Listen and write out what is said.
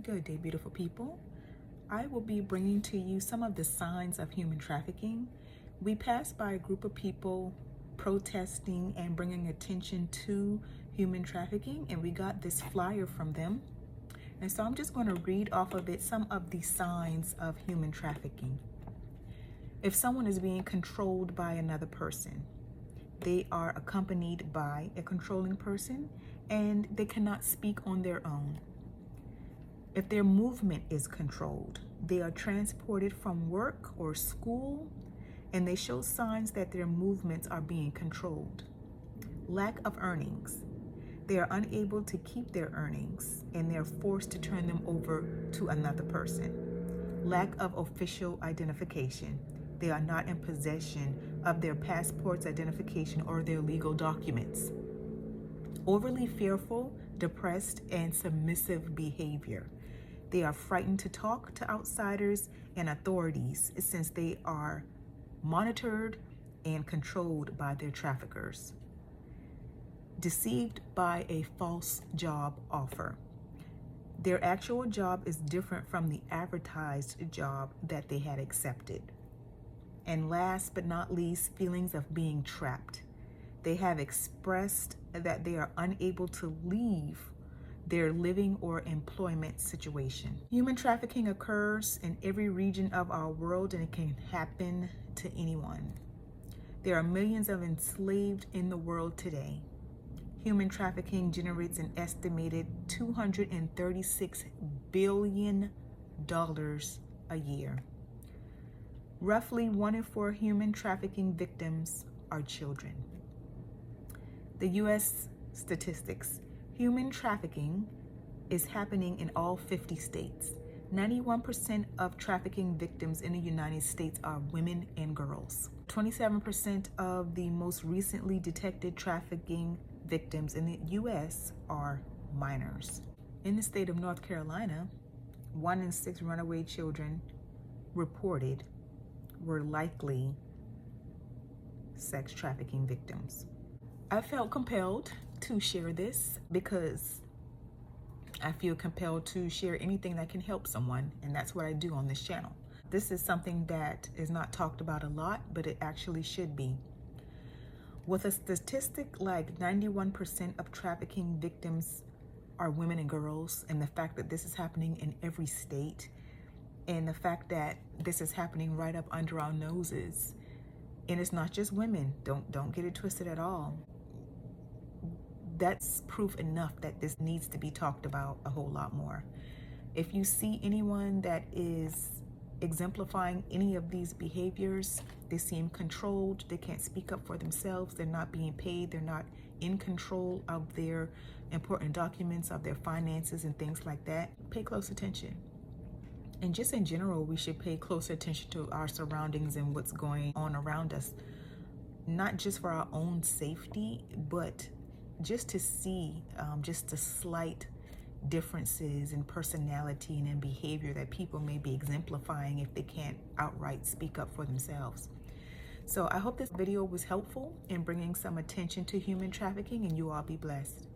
Good day, beautiful people. I will be bringing to you some of the signs of human trafficking. We passed by a group of people protesting and bringing attention to human trafficking, and we got this flyer from them. And so I'm just going to read off of it some of the signs of human trafficking. If someone is being controlled by another person, they are accompanied by a controlling person, and they cannot speak on their own. If their movement is controlled, they are transported from work or school, and they show signs that their movements are being controlled. Lack of earnings. They are unable to keep their earnings, and they're forced to turn them over to another person. Lack of official identification. They are not in possession of their passport's identification or their legal documents. Overly fearful, depressed, and submissive behavior. They are frightened to talk to outsiders and authorities since they are monitored and controlled by their traffickers. Deceived by a false job offer. Their actual job is different from the advertised job that they had accepted. And last but not least, feelings of being trapped. They have expressed that they are unable to leave their living or employment situation. Human trafficking occurs in every region of our world, and it can happen to anyone. There are millions of enslaved in the world today. Human trafficking generates an estimated $236 billion a year. Roughly 1 in 4 human trafficking victims are children. The U.S. statistics. Human trafficking is happening in all 50 states. 91% of trafficking victims in the United States are women and girls. 27% of the most recently detected trafficking victims in the U.S. are minors. In the state of North Carolina, 1 in 6 runaway children reported were likely sex trafficking victims. I felt compelled to share this because I feel compelled to share anything that can help someone, and that's what I do on this channel. This is something that is not talked about a lot, but it actually should be. With a statistic like 91% of trafficking victims are women and girls, and the fact that this is happening in every state, and the fact that this is happening right up under our noses, and it's not just women, don't get it twisted at all. That's proof enough that this needs to be talked about a whole lot more. If you see anyone that is exemplifying any of these behaviors, they seem controlled, they can't speak up for themselves, they're not being paid, they're not in control of their important documents, of their finances and things like that, pay close attention. And just in general, we should pay close attention to our surroundings and what's going on around us, not just for our own safety, but just to see just the slight differences in personality and in behavior that people may be exemplifying if they can't outright speak up for themselves. So I hope this video was helpful in bringing some attention to human trafficking, and you all be blessed.